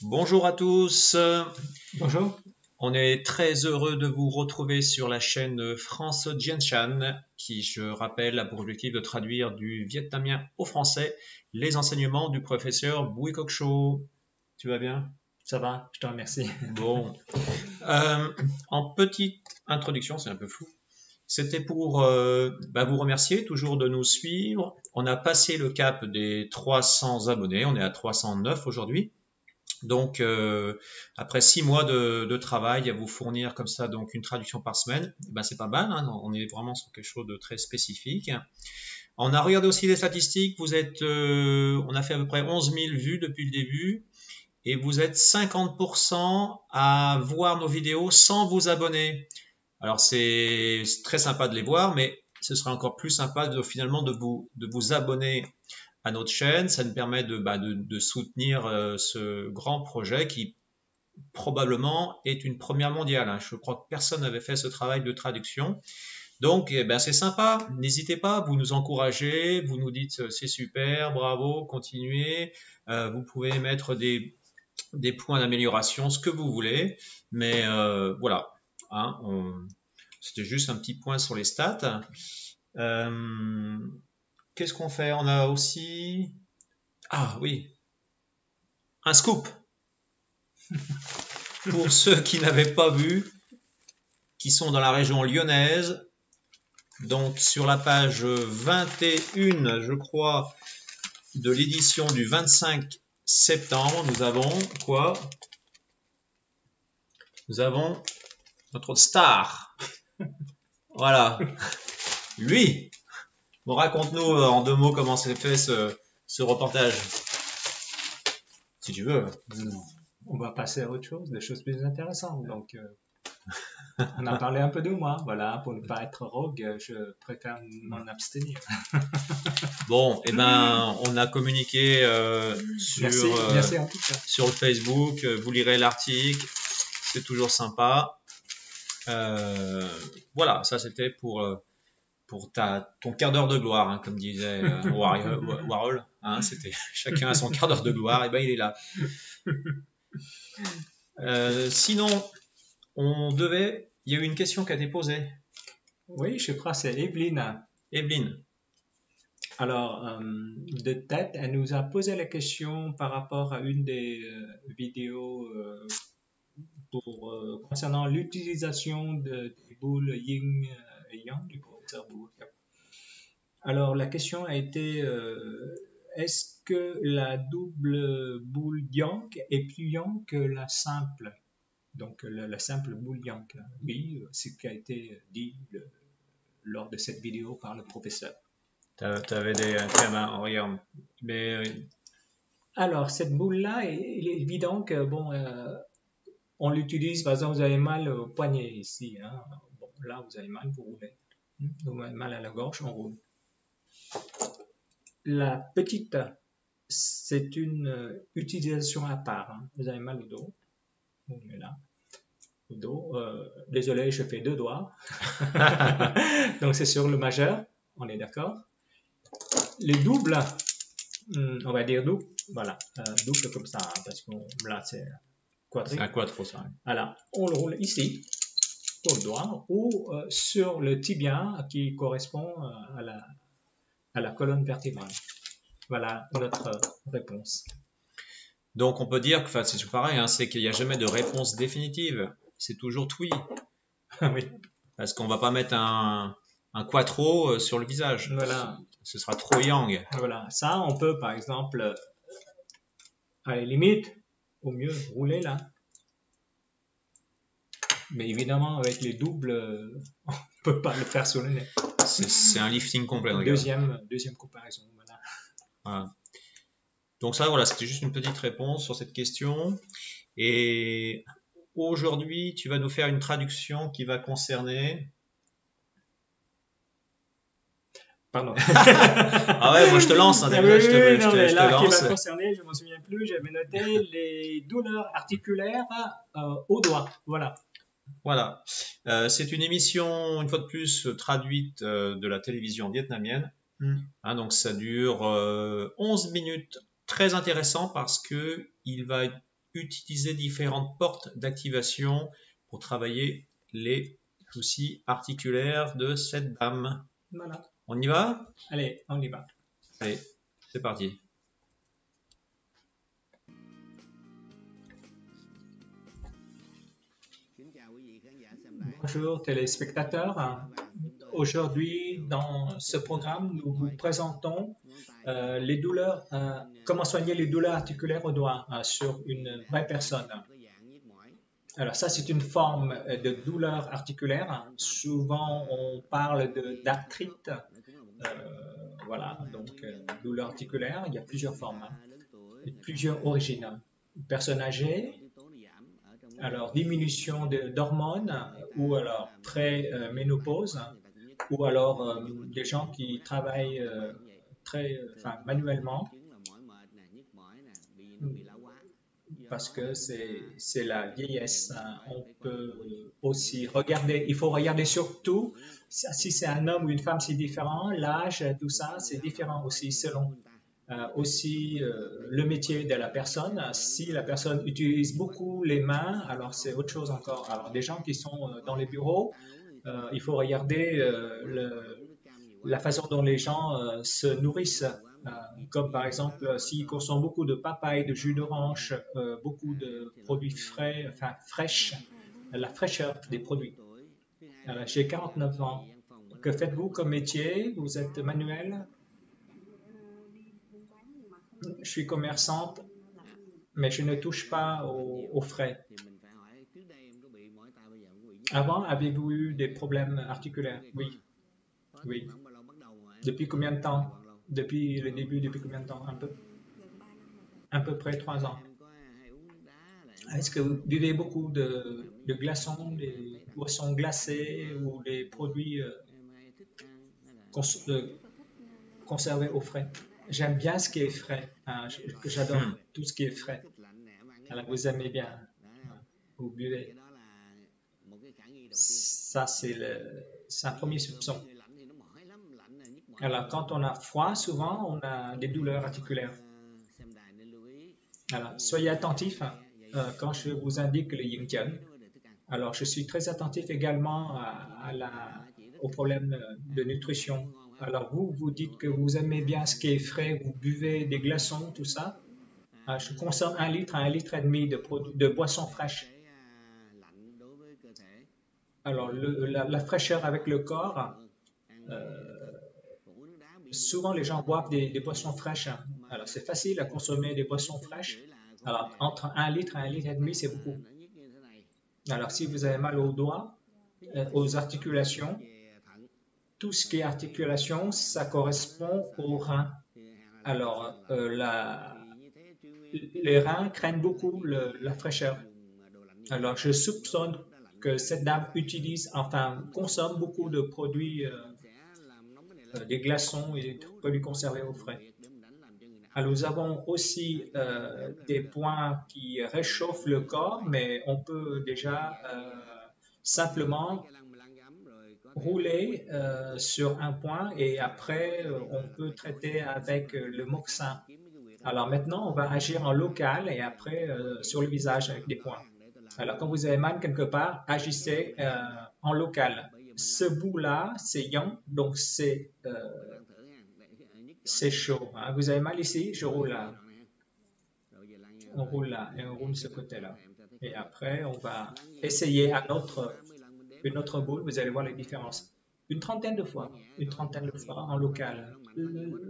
Bonjour à tous, Bonjour. on est très heureux de vous retrouver sur la chaîne France Jianshan qui, je rappelle, a pour objectif de traduire du vietnamien au français les enseignements du professeur Bui Cóc Cho. Tu vas bien? Ça va, je te remercie. Bon. En petite introduction, c'est un peu flou. C'était pour vous remercier toujours de nous suivre. On a passé le cap des 300 abonnés, on est à 309 aujourd'hui. Donc, après 6 mois de travail à vous fournir comme ça donc une traduction par semaine, c'est pas mal, hein, on est vraiment sur quelque chose de très spécifique. On a regardé aussi les statistiques, on a fait à peu près 11 000 vues depuis le début et vous êtes 50% à voir nos vidéos sans vous abonner. Alors c'est très sympa de les voir, mais ce serait encore plus sympa finalement de vous abonner à notre chaîne. Ça nous permet de soutenir ce grand projet qui probablement est une première mondiale, hein. Je crois que personne n'avait fait ce travail de traduction. Donc c'est sympa, n'hésitez pas, vous nous encouragez, vous nous dites c'est super, bravo, continuez. Vous pouvez mettre des points d'amélioration, ce que vous voulez, mais voilà, hein, c'était juste un petit point sur les stats. Qu'est-ce qu'on fait? On a aussi... Ah oui, un scoop. Pour ceux qui n'avaient pas vu, qui sont dans la région lyonnaise, donc sur la page 21, je crois, de l'édition du 25 septembre, nous avons quoi? Nous avons notre star. Voilà. Lui. Bon, raconte-nous en 2 mots comment s'est fait ce reportage. Si tu veux. On va passer à autre chose, des choses plus intéressantes. Donc, on a parlé un peu de moi. Voilà, pour ne pas être rogue, je préfère m'en abstenir. Bon, on a communiqué Merci en tout cas. sur Facebook. Vous lirez l'article. C'est toujours sympa. Voilà, ça c'était pour ton quart d'heure de gloire, hein, comme disait Warhol. Hein, c'était chacun a son quart d'heure de gloire. Et il est là. Sinon, il y a eu une question qui a été posée. Oui, je crois que c'est Evelyne. Evelyne. Alors, de tête, elle nous a posé la question par rapport à une des vidéos concernant l'utilisation des boules yin et yang du professeur Bui. Alors, la question a été est-ce que la double boule yang est plus yang que la simple? Donc, la simple boule yang. Oui, c'est ce qui a été dit lors de cette vidéo par le professeur. Tu avais des thèmes, regarde. Mais, alors, cette boule-là, il est évident que, on l'utilise, par exemple, vous avez mal au poignet ici. Hein. Bon, là, vous avez mal, vous roulez. Vous avez mal à la gorge, on roule. La petite, c'est une utilisation à part. Hein. Vous avez mal au dos. Vous met là. Au dos. Désolé, je fais 2 doigts. Donc, c'est sur le majeur. On est d'accord. Les doubles, on va dire double. Voilà. Double comme ça. Hein, parce que là, c'est quadrique. C'est un quattro, ça. Voilà. On le roule ici. Pour le doigt. Ou sur le tibia qui correspond à la colonne vertébrale. Voilà notre réponse. Donc on peut dire que c'est pareil, hein, c'est qu'il n'y a jamais de réponse définitive. C'est toujours oui. Oui. Parce qu'on va pas mettre un quattro sur le visage. Voilà. Ce sera trop yang. Voilà. Ça, on peut par exemple, à la limite, au mieux rouler là. Mais évidemment, avec les doubles, on peut pas le faire sur le nez. C'est un lifting complet. Deuxième comparaison. Voilà. Donc ça, voilà, c'était juste une petite réponse sur cette question. Et aujourd'hui, tu vas nous faire une traduction qui va concerner... Pardon. Ah ouais, moi je te lance. Hein, je te lance. Qui va concerner, je m'en souviens plus, j'avais noté les douleurs articulaires au doigt. Voilà. Voilà. C'est une émission, une fois de plus, traduite de la télévision vietnamienne. Hein, donc ça dure 11 minutes. Très intéressant parce que il va utiliser différentes portes d'activation pour travailler les soucis articulaires de cette dame. Voilà. On y va? Allez, on y va. Allez, c'est parti. Bonjour téléspectateurs. Aujourd'hui, dans ce programme, nous vous présentons les douleurs, comment soigner les douleurs articulaires au doigt sur une vraie personne. Alors ça, c'est une forme de douleur articulaire. Souvent, on parle d'arthrite. Voilà, donc douleur articulaire, il y a plusieurs formes, et plusieurs origines. Personne âgée, alors diminution d'hormones, ou alors pré-ménopause, ou alors des gens qui travaillent manuellement, parce que c'est la vieillesse. On peut aussi regarder, il faut regarder surtout si c'est un homme ou une femme, c'est différent, l'âge, tout ça, c'est différent aussi selon le métier de la personne. Si la personne utilise beaucoup les mains, alors c'est autre chose encore. Alors des gens qui sont dans les bureaux, il faut regarder la façon dont les gens se nourrissent. Comme par exemple, s'ils consomment beaucoup de papaye, de jus d'orange, beaucoup de produits frais, enfin fraîches, la fraîcheur des produits. J'ai 49 ans. Que faites-vous comme métier? Vous êtes manuel? Je suis commerçante, mais je ne touche pas aux frais. Avant, avez-vous eu des problèmes articulaires? Oui. Oui. Depuis combien de temps? Depuis le début, depuis combien de temps? À peu près 3 ans. Est-ce que vous buvez beaucoup de glaçons, des boissons glacées ou des produits conservés au frais? J'aime bien ce qui est frais. J'adore tout ce qui est frais. Alors, vous aimez bien. Vous buvez. Ça, c'est un premier soupçon. Alors, quand on a froid, souvent, on a des douleurs articulaires. Alors, soyez attentifs quand je vous indique le yin yang. Alors, je suis très attentif également aux problèmes de nutrition. Alors, vous dites que vous aimez bien ce qui est frais, vous buvez des glaçons, tout ça. Je consomme 1 litre à 1,5 litre de boissons fraîches. Alors, la fraîcheur avec le corps, souvent les gens boivent des boissons fraîches. Alors, c'est facile à consommer des boissons fraîches. Alors, entre 1 litre et 1,5 litre, c'est beaucoup. Alors, si vous avez mal aux doigts, aux articulations, tout ce qui est articulation, ça correspond aux reins. Alors, les reins craignent beaucoup la fraîcheur. Alors, je soupçonne que cette dame consomme beaucoup de produits, des glaçons et des produits conservés au frais. Alors, nous avons aussi des points qui réchauffent le corps, mais on peut déjà simplement rouler sur un point et après on peut traiter avec le moxin. Alors maintenant, on va agir en local et après sur le visage avec des points. Alors quand vous avez mal quelque part, agissez en local. Ce bout-là, c'est yang, donc c'est chaud. Hein. Vous avez mal ici, je roule là. On roule là et on roule de ce côté-là. Et après, on va essayer une autre boule, vous allez voir les différences. Une trentaine de fois en local.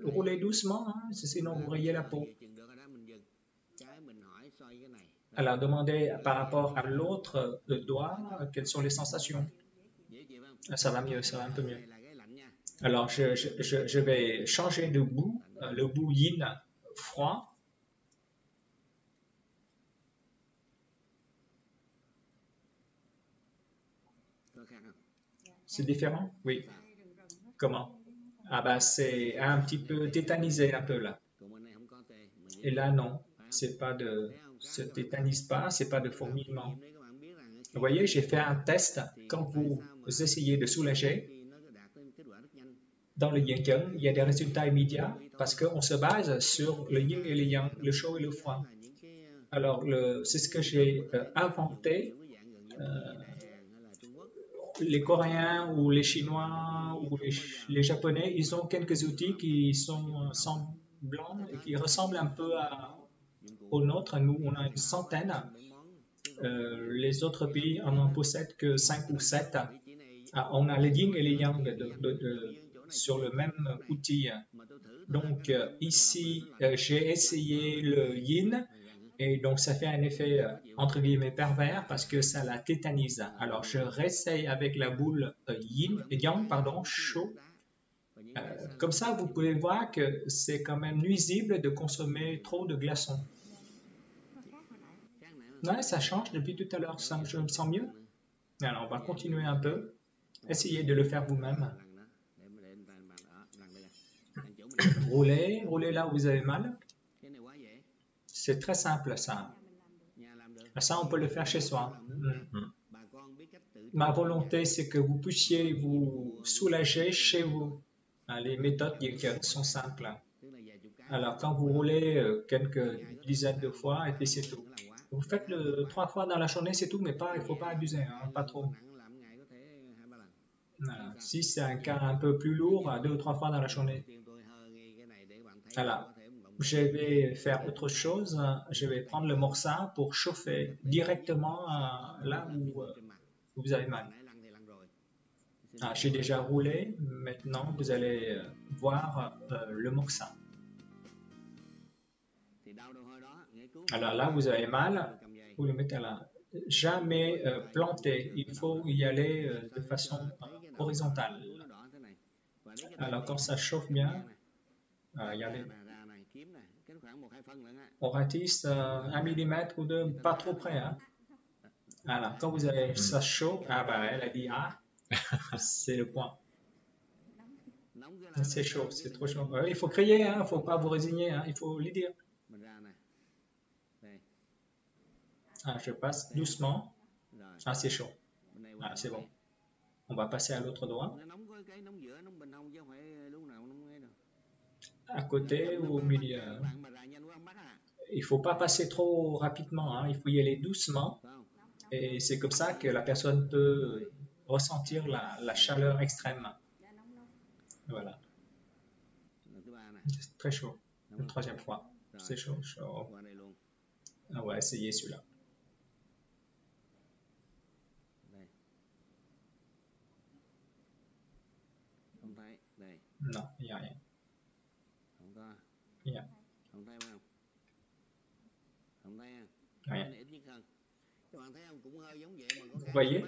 Roulez doucement, hein, sinon vous rayez la peau. Alors, demandez par rapport à l'autre doigt quelles sont les sensations. Ça va mieux, ça va un peu mieux. Alors, je vais changer de bout, le bout yin froid. C'est différent? Oui. Comment? Ah ben c'est un petit peu tétanisé un peu là. Et là non, se tétanise pas, c'est pas de fourmillement. Vous voyez, j'ai fait un test. Quand vous essayez de soulager, dans le yin yang, il y a des résultats immédiats parce qu'on se base sur le yin et le yang, le chaud et le froid. Alors, c'est ce que j'ai inventé. Les Coréens ou les Chinois ou les Japonais, ils ont quelques outils qui sont semblants et qui ressemblent un peu aux nôtres. Nous, on a une centaine. Les autres pays en possèdent que 5 ou 7. On a les yin et les yang sur le même outil. Donc ici, j'ai essayé le yin et donc ça fait un effet entre guillemets pervers parce que ça la tétanise. Alors je réessaye avec la boule yang, pardon, chaud. Comme ça, vous pouvez voir que c'est quand même nuisible de consommer trop de glaçons. Ouais, ça change depuis tout à l'heure, je me sens mieux. Alors on va continuer un peu. Essayez de le faire vous-même. Roulez là où vous avez mal. C'est très simple ça. Ça, on peut le faire chez soi. Ma volonté, c'est que vous puissiez vous soulager chez vous. Les méthodes sont simples. Alors, quand vous roulez quelques dizaines de fois, et puis c'est tout. Vous faites 3 fois dans la journée, c'est tout, mais il ne faut pas abuser, hein, pas trop. Si c'est un cas un peu plus lourd, 2 ou 3 fois dans la journée. Alors, je vais faire autre chose. Je vais prendre le morsa pour chauffer directement là où vous avez mal. J'ai déjà roulé. Maintenant, vous allez voir le morsa. Alors là, vous avez mal. Vous le mettez là. Jamais planté. Il faut y aller de façon horizontale. Alors, quand ça chauffe bien, y aller. On ratisse 1 millimètre ou 2, pas trop près. Hein. Alors, quand vous avez ça chaud, elle a dit c'est le point. C'est chaud, c'est trop chaud. Il faut crier, il ne faut pas vous résigner, il faut le dire. Je passe doucement. C'est chaud. C'est bon. On va passer à l'autre doigt. À côté ou au milieu. Il ne faut pas passer trop rapidement, il faut y aller doucement. Et c'est comme ça que la personne peut ressentir la chaleur extrême. Voilà. C'est très chaud. Une 3e fois. C'est chaud. On va essayer celui-là. Non, il n'y a rien. Rien. Rien. Vous voyez,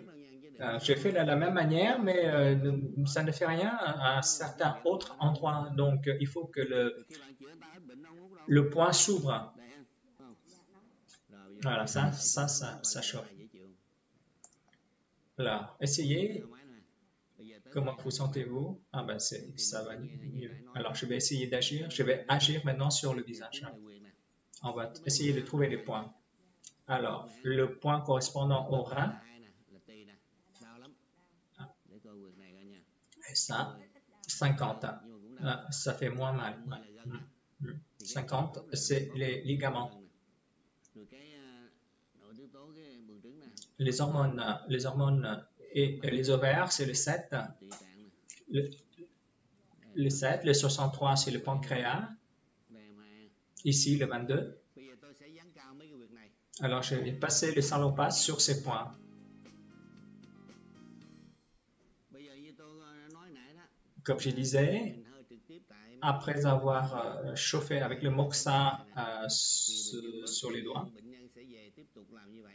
j'ai fait de la même manière, mais ça ne fait rien à un certain autre endroit. Donc, il faut que le point s'ouvre. Voilà, ça chauffe. Là, essayez. Comment vous sentez-vous? Ça va mieux. Alors, je vais essayer d'agir. Je vais agir maintenant sur le visage. On va essayer de trouver les points. Alors, le point correspondant au rein. Et ça, 50. Ça fait moins mal. 50, c'est les ligaments. Les hormones et les ovaires, c'est le 7. Le 7, le 63, c'est le pancréas. Ici, le 22. Alors, je vais passer le salopard sur ces points. Comme je disais, après avoir chauffé avec le moxa sur les doigts,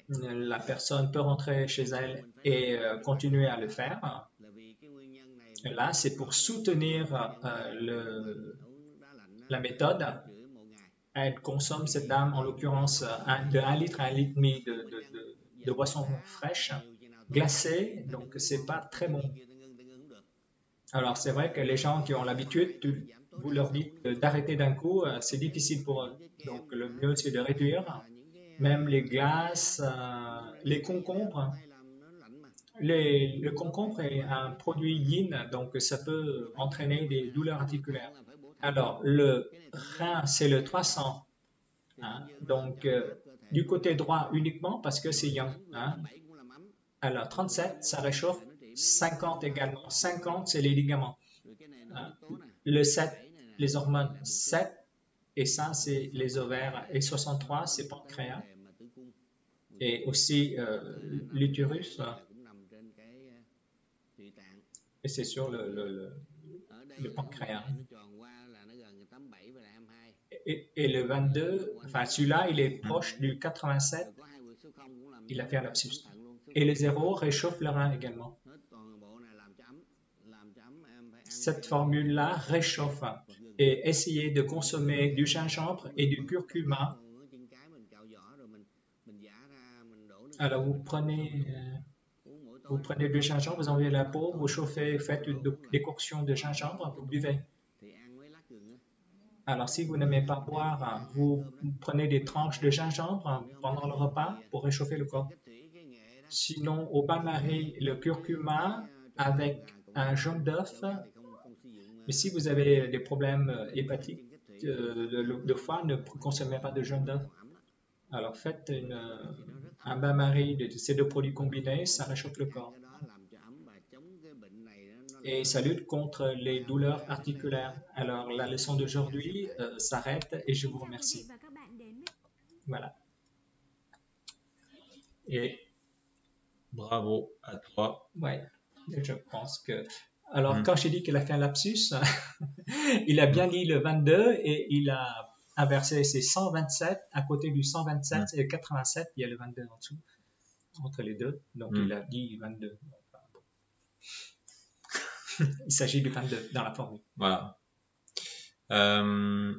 la personne peut rentrer chez elle et continuer à le faire. Et là, c'est pour soutenir la méthode. Elle consomme, cette dame, en l'occurrence, de 1 litre à 1,5 litre de boisson fraîche, glacée, donc c'est pas très bon. Alors, c'est vrai que les gens qui ont l'habitude, vous leur dites d'arrêter d'un coup, c'est difficile pour eux. Donc, le mieux, c'est de réduire. Même les glaces, les concombres. Le concombre est un produit yin, donc ça peut entraîner des douleurs articulaires. Alors, le rein, c'est le 300. Donc, du côté droit uniquement parce que c'est yang. Hein. Alors 37, ça réchauffe. 50 également. 50, c'est les ligaments. Hein. Le 7, les hormones. 7, et ça, c'est les ovaires. Et 63, c'est pancréas. Et aussi l'utérus. Et c'est sur le pancréas. Et le 22, enfin celui-là, il est proche du 87. Il a fait un lapsus. Et le 0 réchauffe le rein également. Cette formule-là réchauffe. Et essayez de consommer du gingembre et du curcuma. Alors vous prenez du gingembre, vous enlevez la peau, vous chauffez, faites une décoction de gingembre, vous buvez. Alors si vous n'aimez pas boire, vous prenez des tranches de gingembre pendant le repas pour réchauffer le corps. Sinon, au bain-marie, le curcuma avec un jaune d'œuf. Mais si vous avez des problèmes hépatiques de foie, ne consommez pas de jaune d'œuf. Alors faites un bain-marie de ces deux produits combinés, ça réchauffe le corps. Et ça lutte contre les douleurs articulaires. Alors la leçon d'aujourd'hui s'arrête et je vous remercie. Voilà. Et bravo à toi. Ouais, je pense que... Alors, quand j'ai dit qu'il a fait un lapsus, il a bien dit le 22 et il a inversé ses 127 à côté du 127 et le 87, il y a le 22 en dessous, entre les deux. Donc, il a dit 22. Il s'agit du 22 dans la formule. Voilà. Alors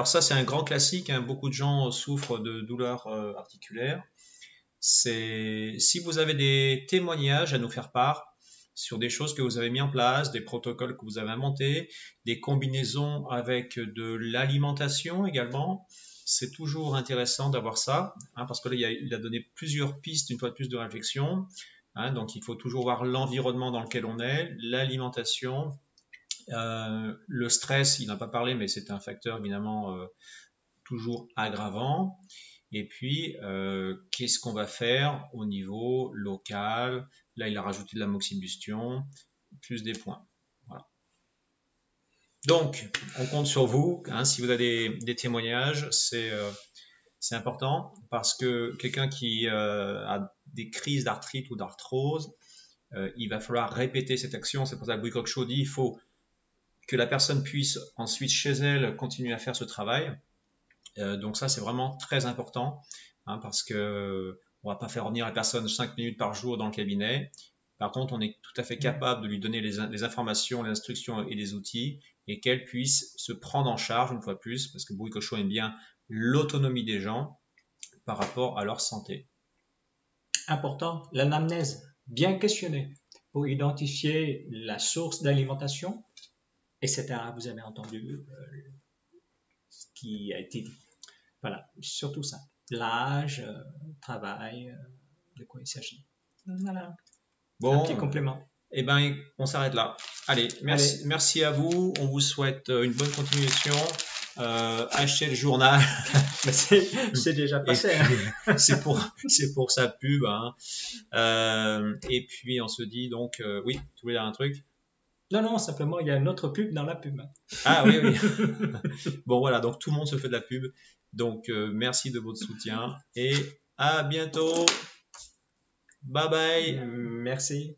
ça, c'est un grand classique. Hein, beaucoup de gens souffrent de douleurs articulaires. Si vous avez des témoignages à nous faire part sur des choses que vous avez mis en place, des protocoles que vous avez inventés, des combinaisons avec de l'alimentation également, c'est toujours intéressant d'avoir ça, hein, parce que là, il a donné plusieurs pistes, une fois de plus, de réflexion. Hein, donc, il faut toujours voir l'environnement dans lequel on est, l'alimentation, le stress, il n'en a pas parlé, mais c'est un facteur évidemment toujours aggravant. Et puis, qu'est-ce qu'on va faire au niveau local? Là, il a rajouté de la moxibustion, plus des points. Voilà. Donc, on compte sur vous. Hein, si vous avez des témoignages, c'est important parce que quelqu'un qui a des crises d'arthrite ou d'arthrose, il va falloir répéter cette action. C'est pour ça que Bouygues Rockchaux dit il faut que la personne puisse ensuite chez elle continuer à faire ce travail. Donc ça, c'est vraiment très important, hein, parce que on va pas faire revenir la personne 5 minutes par jour dans le cabinet. Par contre, on est tout à fait capable de lui donner les informations, les instructions et les outils, et qu'elle puisse se prendre en charge une fois de plus, parce que Bouygues Rockchaux aime bien l'autonomie des gens par rapport à leur santé. Important, l'anamnèse, bien questionnée pour identifier la source d'alimentation, etc. Vous avez entendu ce qui a été dit. Voilà, surtout ça. L'âge, travail, de quoi il s'agit. Voilà. Bon, un petit complément. Eh ben, on s'arrête là. Allez, merci à vous. On vous souhaite une bonne continuation. Achetez le journal. C'est déjà passé. Hein. C'est pour sa pub. Hein. Et puis, on se dit donc, oui, tu voulais dire un truc? Non, simplement, il y a une autre pub dans la pub. Ah oui. Bon, voilà, donc tout le monde se fait de la pub. Donc, merci de votre soutien et à bientôt. Bye bye. Merci.